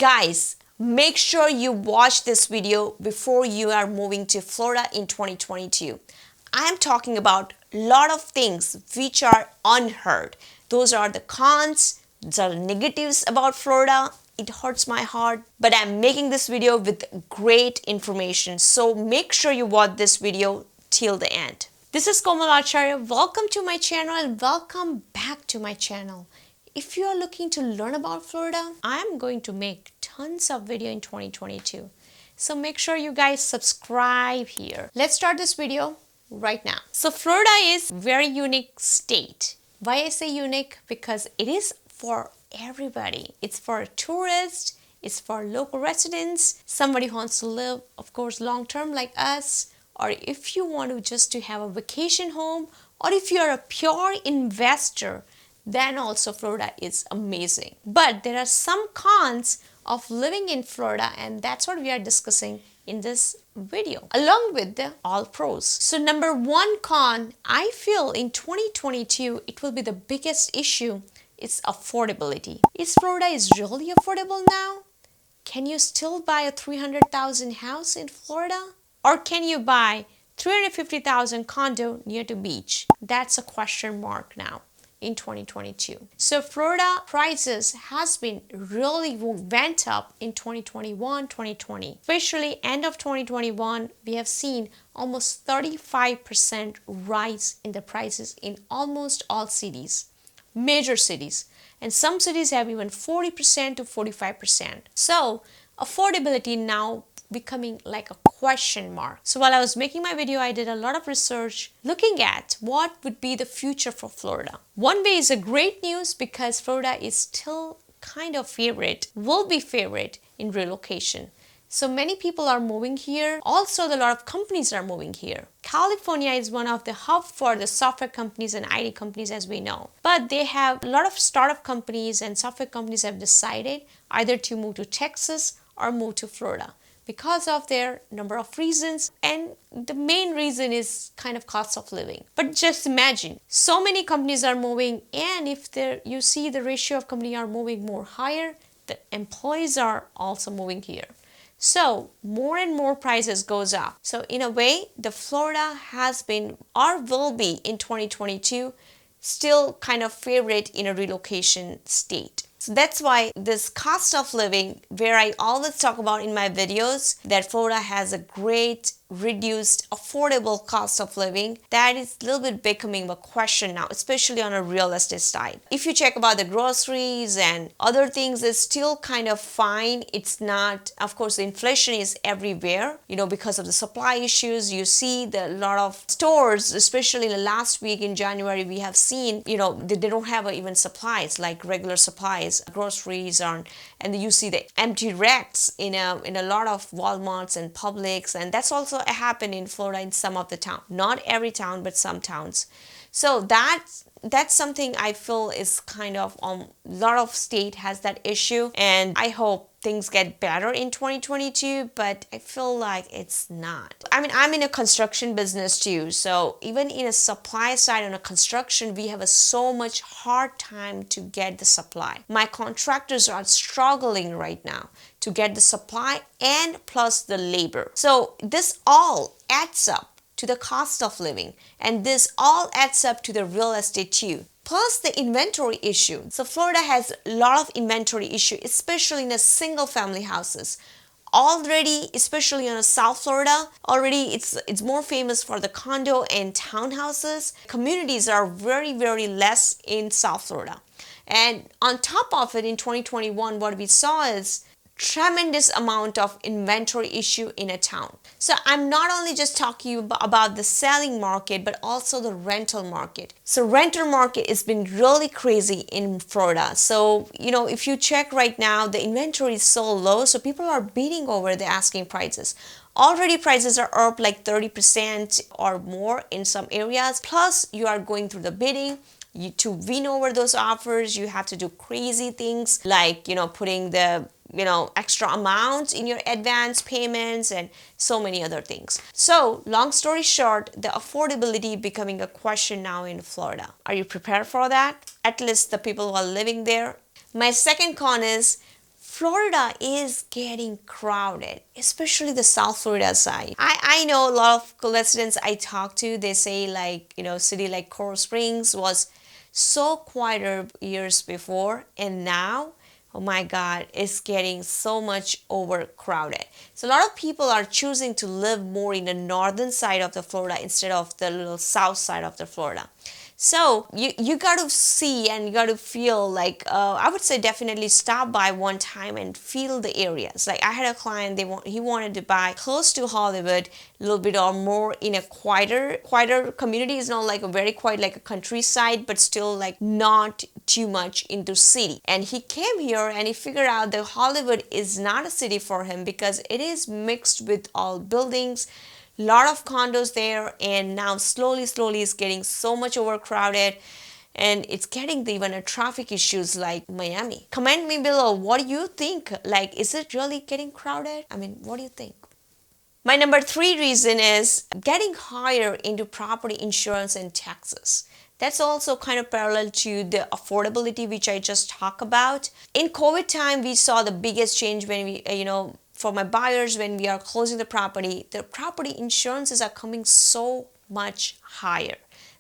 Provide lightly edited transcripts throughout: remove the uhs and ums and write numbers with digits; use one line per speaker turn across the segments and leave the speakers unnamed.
Guys, make sure you watch this video before you are moving to Florida in 2022. I am talking about a lot of things which are unheard. Those are the cons, the negatives about Florida. It hurts my heart, but I'm making this video with great information. So make sure you watch this video till the end. This is Komal Acharya. Welcome to my channel and welcome back to my channel. If you are looking to learn about Florida, I'm going to make tons of video in 2022. So make sure you guys subscribe here. Let's start this video right now. So Florida is a very unique state. Why I say unique? Because it is for everybody. It's for tourists, it's for local residents, somebody who wants to live, of course, long term like us, or if you want to just to have a vacation home, or if you're a pure investor, then also Florida is amazing. But there are some cons of living in Florida, and that's what we are discussing in this video, along with the all pros. So number one con, I feel in 2022, it will be the biggest issue. It's affordability. Is Florida really affordable now? Can you still buy a $300,000 house in Florida? Or can you buy $350,000 condo near the beach? That's a question mark now in 2022. So Florida prices has been really went up in 2021, 2020. Especially end of 2021, we have seen almost 35% rise in the prices in almost all cities, major cities. And some cities have even 40% to 45%. So affordability now becoming like a question mark. So while I was making my video, I did a lot of research looking at what would be the future for Florida. One way is a great news because Florida is still kind of favorite, will be favorite in relocation. So many people are moving here. Also, a lot of companies are moving here. California is one of the hub for the software companies and IT companies, as we know. But they have a lot of startup companies and software companies have decided either to move to Texas or move to Florida, because of their number of reasons, and the main reason is kind of cost of living. But just imagine, so many companies are moving, and if you see the ratio of companies are moving more higher, the employees are also moving here. So more and more prices goes up. So in a way, the Florida has been or will be in 2022 still kind of favorite in a relocation state. So that's why this cost of living, where I always talk about in my videos that Florida has a great reduced affordable cost of living, that is a little bit becoming a question now, especially on a real estate side. If you check about the groceries and other things, it's still kind of fine. It's not, of course, the inflation is everywhere, because of the supply issues. You see a lot of stores, especially in the last week in January, we have seen, they don't have even supplies like regular supplies, groceries, and you see the empty racks in a lot of Walmarts and Publix, and that's also happen in Florida in some of the town, not every town, but some towns. So that's something I feel is kind of a lot of state has that issue, and I hope things get better in 2022, but I feel like it's not. I mean, I'm in a construction business too, so even in a supply side on a construction, we have so much hard time to get the supply. My contractors are struggling right now to get the supply and plus the labor. So this all adds up to the cost of living, and this all adds up to the real estate too. Plus the inventory issue. So Florida has a lot of inventory issue, especially in a single family houses. Already, especially in South Florida, already it's more famous for the condo and townhouses. Communities are very, very less in South Florida. And on top of it, in 2021, what we saw is tremendous amount of inventory issue in a town. So I'm not only just talking about the selling market, but also the rental market. So rental market has been really crazy in Florida. So, if you check right now, the inventory is so low, so people are bidding over the asking prices. Already prices are up like 30% or more in some areas. Plus you are going through the bidding. To win over those offers, you have to do crazy things like, putting the extra amounts in your advance payments and so many other things. So long story short, the affordability becoming a question now in Florida. Are you prepared for that? At least the people who are living there. My second con is Florida is getting crowded, especially the South Florida side. I know a lot of residents I talk to, they say like, city like Coral Springs was so quieter years before, and now, oh my God, it's getting so much overcrowded. So a lot of people are choosing to live more in the northern side of the Florida instead of the little south side of the Florida. So you got to see and you got to feel like I would say definitely stop by one time and feel the areas. Like I had a client, he wanted to buy close to Hollywood, a little bit or more in a quieter community. It's not like a very quiet like a countryside, but still like not too much into city. And he came here and he figured out that Hollywood is not a city for him because it is mixed with all buildings, lot of condos there, and now slowly it's getting so much overcrowded, and it's getting even a traffic issues like Miami. Comment me below, what do you think? Like, is it really getting crowded? I mean, what do you think? My number 3 reason is getting higher into property insurance and taxes. That's also kind of parallel to the affordability which I just talked about. In COVID time, we saw the biggest change when we, for my buyers, when we are closing the property insurances are coming so much higher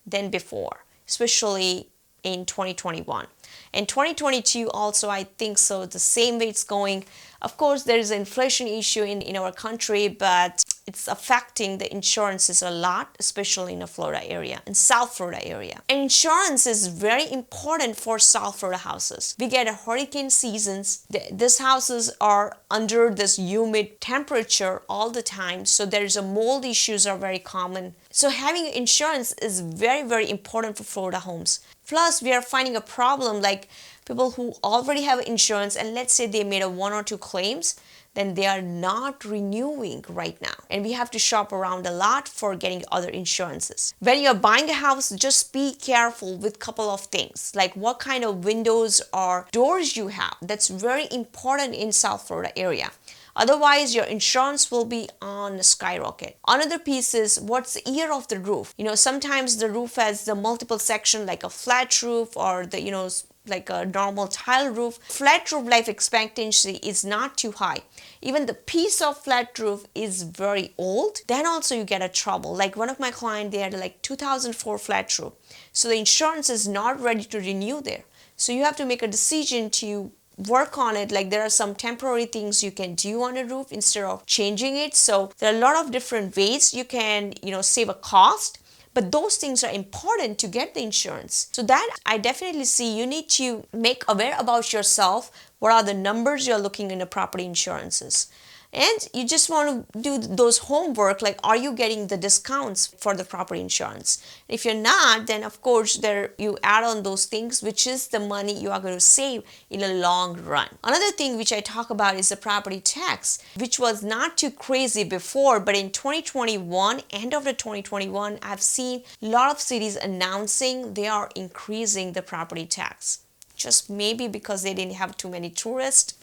than before, especially in 2021. And 2022 also, I think so, the same way it's going. Of course, there is an inflation issue in our country, but it's affecting the insurances a lot, especially in the Florida area, in South Florida area. And insurance is very important for South Florida houses. We get a hurricane seasons. These houses are under this humid temperature all the time, so there's a mold issues are very common. So having insurance is very important for Florida homes. Plus, we are finding a problem like people who already have insurance, and let's say they made a 1 or 2 claims, then they are not renewing right now. And we have to shop around a lot for getting other insurances. When you're buying a house, just be careful with a couple of things, like what kind of windows or doors you have. That's very important in South Florida area. Otherwise, your insurance will be on a skyrocket. Another piece is what's the year of the roof. Sometimes the roof has the multiple section like a flat roof or the, like a normal tile roof. Flat roof life expectancy is not too high. Even the piece of flat roof is very old. Then also you get a trouble. Like one of my clients, they had like 2004 flat roof. So the insurance is not ready to renew there. So you have to make a decision to work on it. Like there are some temporary things you can do on a roof instead of changing it. So there are a lot of different ways you can, save a cost. But those things are important to get the insurance. So that I definitely see you need to make aware about yourself. What are the numbers you're looking into property insurances? And you just want to do those homework, like are you getting the discounts for the property insurance? If you're not, then of course there you add on those things, which is the money you are going to save in a long run. Another thing which I talk about is the property tax, which was not too crazy before, but in 2021, end of the 2021, I've seen a lot of cities announcing they are increasing the property tax. Just maybe because they didn't have too many tourists.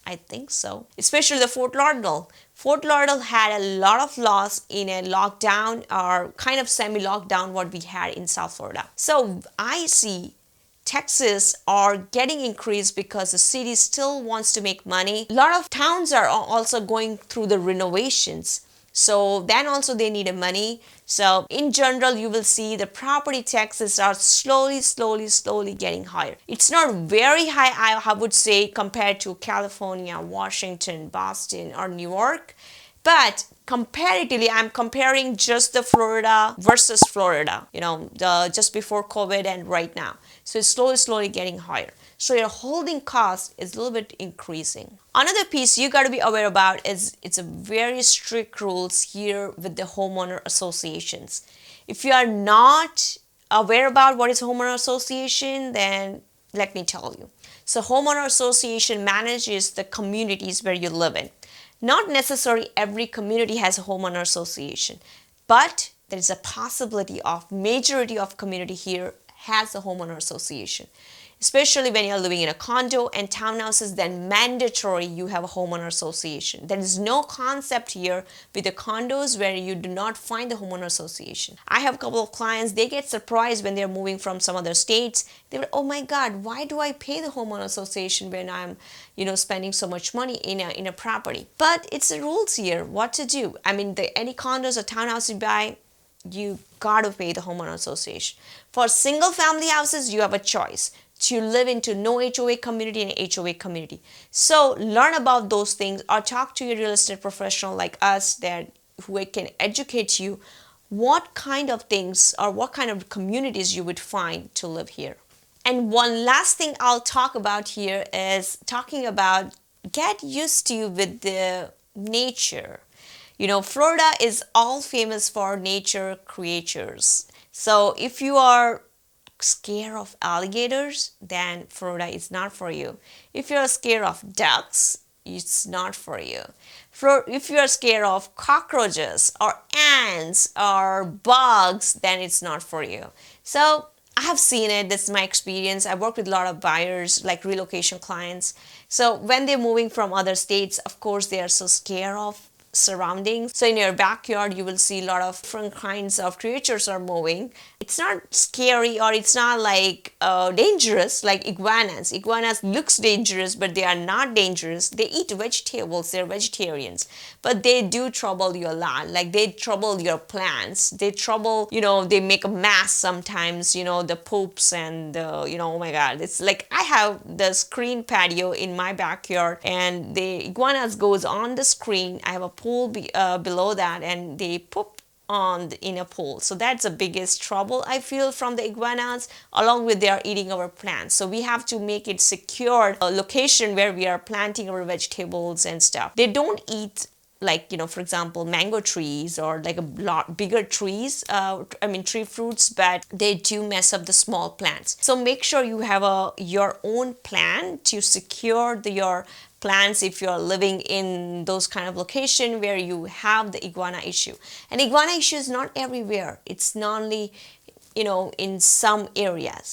I think so. Especially the Fort Lauderdale. Fort Lauderdale had a lot of loss in a lockdown or kind of semi-lockdown what we had in South Florida. So I see taxes are getting increased because the city still wants to make money. A lot of towns are also going through the renovations. So then also they need money. So in general, you will see the property taxes are slowly getting higher. It's not very high, I would say, compared to California, Washington, Boston, or New York. But comparatively, I'm comparing just the Florida versus Florida, just before COVID and right now. So it's slowly getting higher. So your holding cost is a little bit increasing. Another piece you got to be aware about is it's a very strict rules here with the homeowner associations. If you are not aware about what is homeowner association, then let me tell you. So homeowner association manages the communities where you live in. Not necessarily every community has a homeowner association, but there is a possibility of majority of community here has a homeowner association. especially when you're living in a condo and townhouses, then mandatory you have a homeowner association. There is no concept here with the condos where you do not find the homeowner association. I have a couple of clients, they get surprised when they're moving from some other states. They were, oh my God, why do I pay the homeowner association when I'm, spending so much money in a property? But it's the rules here, what to do. I mean, any condos or townhouses you buy, you gotta pay the homeowner association. For single family houses, you have a choice to live into no HOA community and HOA community. So learn about those things or talk to your real estate professional like us who can educate you what kind of things or what kind of communities you would find to live here. And one last thing I'll talk about here is talking about get used to with the nature. Florida is all famous for nature creatures. So if you are scared of alligators, then Florida is not for you. If you're scared of ducks, it's not for you. If you're scared of cockroaches or ants or bugs, then it's not for you. So I have seen it. This is my experience. I work with a lot of buyers, like relocation clients. So when they're moving from other states, of course, they are so scared of surroundings. So in your backyard, you will see a lot of different kinds of creatures are moving. It's not scary or it's not like dangerous like iguanas. Iguanas looks dangerous, but they are not dangerous. They eat vegetables. They're vegetarians, but they do trouble you a lot. Like they trouble your plants. They trouble, they make a mess sometimes, the poops and oh my God. It's like I have the screen patio in my backyard and the iguanas goes on the screen. I have a pool below that and they poop in a pool. So that's the biggest trouble I feel from the iguanas, along with they are eating our plants. So we have to make it secure a location where we are planting our vegetables and stuff. They don't eat like, for example, mango trees or like a lot bigger trees, tree fruits, but they do mess up the small plants. So make sure you have your own plan to secure your plants if you're living in those kind of location where you have the iguana issue. And iguana issue is not everywhere. It's not only, in some areas.